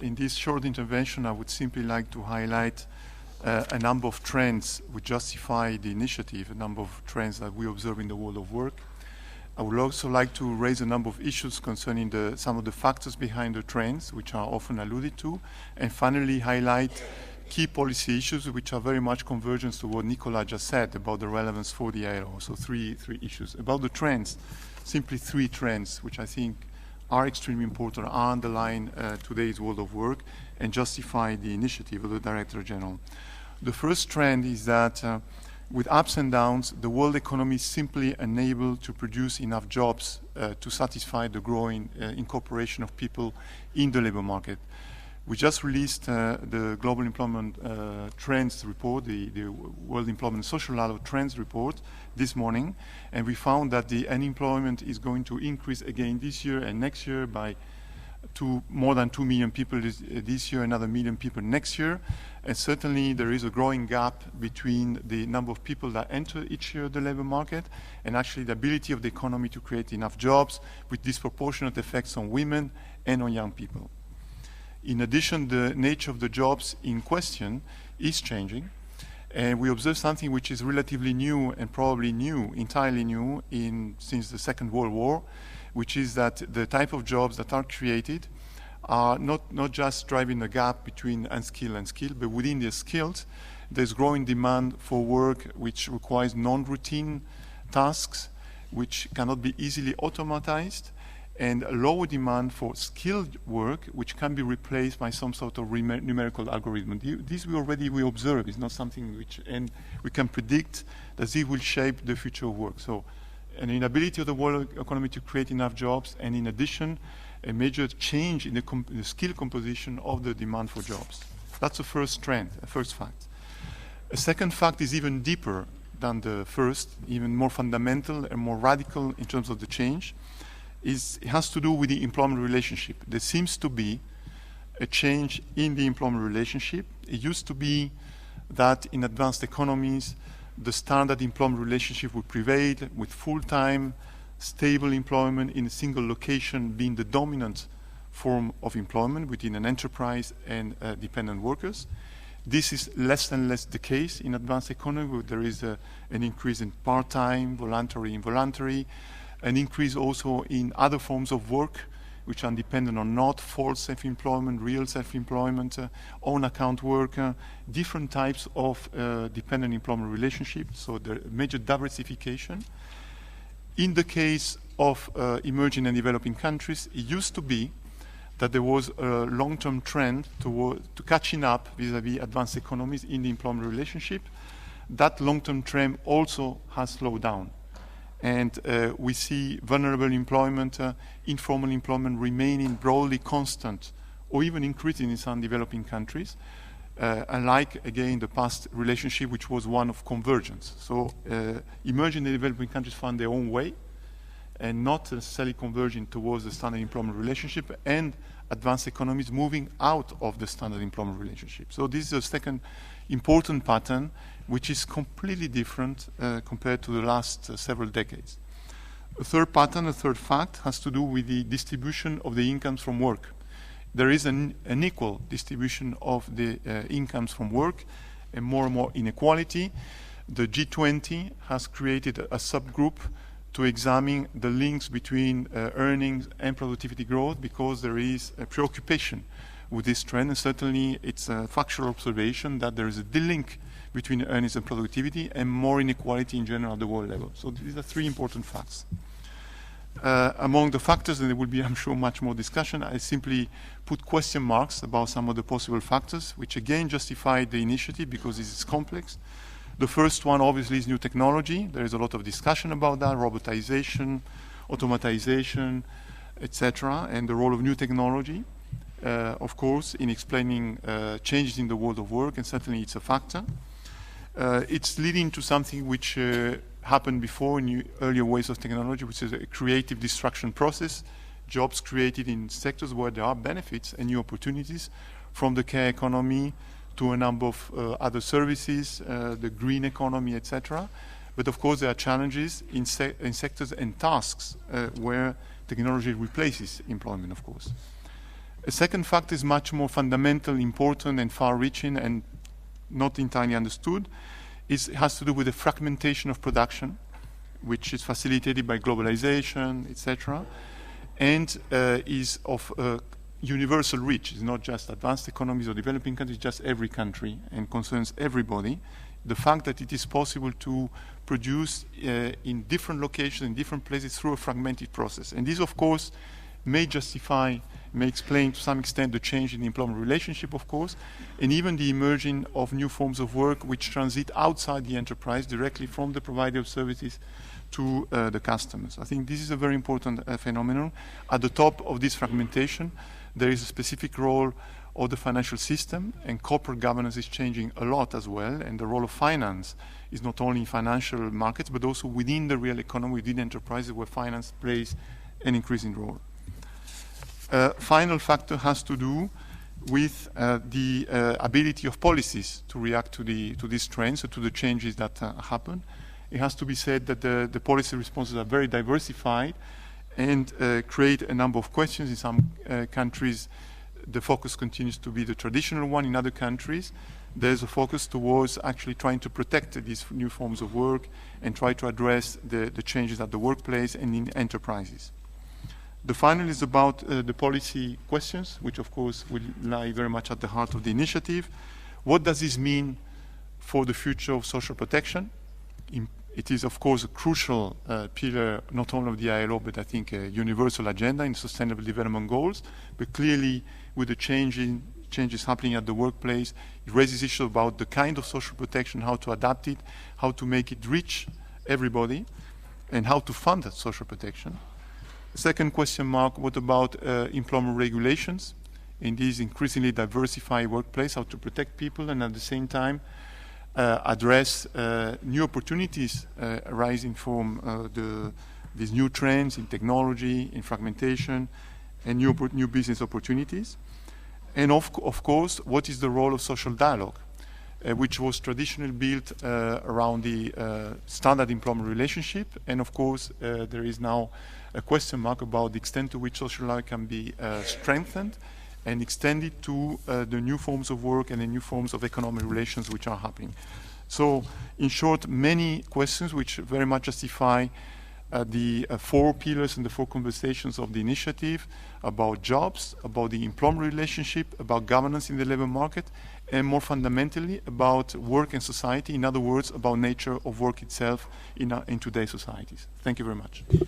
in this short intervention, I would simply like to highlight a number of trends which justify the initiative, a number of trends that we observe in the world of work. I would also like to raise a number of issues concerning some of the factors behind the trends, which are often alluded to, and finally highlight key policy issues which are very much convergence to what Nicola just said about the relevance for the ILO. So three issues. About the trends, simply three trends which I think are extremely important, are underlying today's world of work and justify the initiative of the Director General. The first trend is that with ups and downs, the world economy is simply unable to produce enough jobs to satisfy the growing incorporation of people in the labor market. We just released the Global Employment Trends Report, the World Employment and Social Dialogue Trends Report this morning, and we found that the unemployment is going to increase again this year and next year by more than 2 million people this year, another million people next year. And certainly there is a growing gap between the number of people that enter each year the labor market and actually the ability of the economy to create enough jobs with disproportionate effects on women and on young people. In addition, the nature of the jobs in question is changing, and we observe something which is relatively new and probably new, entirely new since the Second World War, which is that the type of jobs that are created are not just driving a gap between unskilled and skilled, but within the skilled, there's growing demand for work which requires non-routine tasks, which cannot be easily automatized, and a lower demand for skilled work, which can be replaced by some sort of numerical algorithm. This we observe. It's not something and we can predict that this will shape the future of work. So an inability of the world economy to create enough jobs, and in addition, a major change in the skill composition of the demand for jobs. That's the first trend, a first fact. A second fact is even deeper than the first, even more fundamental and more radical in terms of the change. It has to do with the employment relationship. There seems to be a change in the employment relationship. It used to be that in advanced economies, the standard employment relationship would prevail with full-time, stable employment in a single location being the dominant form of employment within an enterprise and dependent workers. This is less and less the case in advanced economy, where there is an increase in part-time, voluntary, involuntary, an increase also in other forms of work which are dependent on not false self-employment, real self-employment, own account work, different types of dependent employment relationships, so the major diversification. In the case of emerging and developing countries, it used to be that there was a long-term trend to catching up vis-à-vis advanced economies in the employment relationship. That long-term trend also has slowed down. And we see vulnerable employment, informal employment remaining broadly constant or even increasing in some developing countries, unlike, again, the past relationship, which was one of convergence. So emerging and developing countries found their own way and not necessarily converging towards the standard employment relationship, and advanced economies moving out of the standard employment relationship. So this is a second important pattern, which is completely different compared to the last several decades. A third pattern, a third fact, has to do with the distribution of the incomes from work. There is an unequal distribution of the incomes from work and more inequality. The G20 has created a subgroup to examine the links between earnings and productivity growth, because there is a preoccupation with this trend, and certainly it's a factual observation that there is a link between earnings and productivity and more inequality in general at the world level. So these are three important facts. Among the factors, and there will be, I'm sure, much more discussion, I simply put question marks about some of the possible factors, which again justify the initiative because this is complex. The first one, obviously, is new technology. There is a lot of discussion about that, robotization, automatization, etc., and the role of new technology, of course, in explaining changes in the world of work, and certainly it's a factor. It's leading to something which happened before in earlier ways of technology, which is a creative destruction process, jobs created in sectors where there are benefits and new opportunities, from the care economy to a number of other services, the green economy, etc. But of course there are challenges in sectors and tasks where technology replaces employment, of course. A second factor is much more fundamental, important, and far-reaching, and not entirely understood. It has to do with the fragmentation of production, which is facilitated by globalization, etc., and is of universal reach. It's not just advanced economies or developing countries, just every country, and concerns everybody. The fact that it is possible to produce in different locations, in different places, through a fragmented process. And this, of course, may justify, may explain to some extent the change in the employment relationship, of course, and even the emerging of new forms of work which transit outside the enterprise, directly from the provider of services to the customers. I think this is a very important phenomenon. At the top of this fragmentation, there is a specific role of the financial system, and corporate governance is changing a lot as well, and the role of finance is not only in financial markets, but also within the real economy, within enterprises where finance plays an increasing role. Final factor has to do with the ability of policies to react to these trends, so to the changes that happen. It has to be said that the policy responses are very diversified and create a number of questions. In some countries, the focus continues to be the traditional one. In other countries, there's a focus towards actually trying to protect these new forms of work and try to address the changes at the workplace and in enterprises. The final is about the policy questions, which of course will lie very much at the heart of the initiative. What does this mean for the future of social protection? It is of course a crucial pillar not only of the ILO, but I think a universal agenda in Sustainable Development Goals. But clearly with the changes happening at the workplace, it raises issues about the kind of social protection, how to adapt it, how to make it reach everybody, and how to fund that social protection. Second question mark, what about employment regulations in these increasingly diversified workplace, how to protect people and at the same time address new opportunities arising from these new trends in technology, in fragmentation, and new business opportunities. And of course, what is the role of social dialogue, which was traditionally built around the standard employment relationship. And of course, there is now a question mark about the extent to which social dialogue can be strengthened and extended to the new forms of work and the new forms of economic relations which are happening. So, in short, many questions which very much justify the four pillars and the four conversations of the initiative about jobs, about the employment relationship, about governance in the labor market, and more fundamentally about work and society, in other words, about nature of work itself in today's societies. Thank you very much.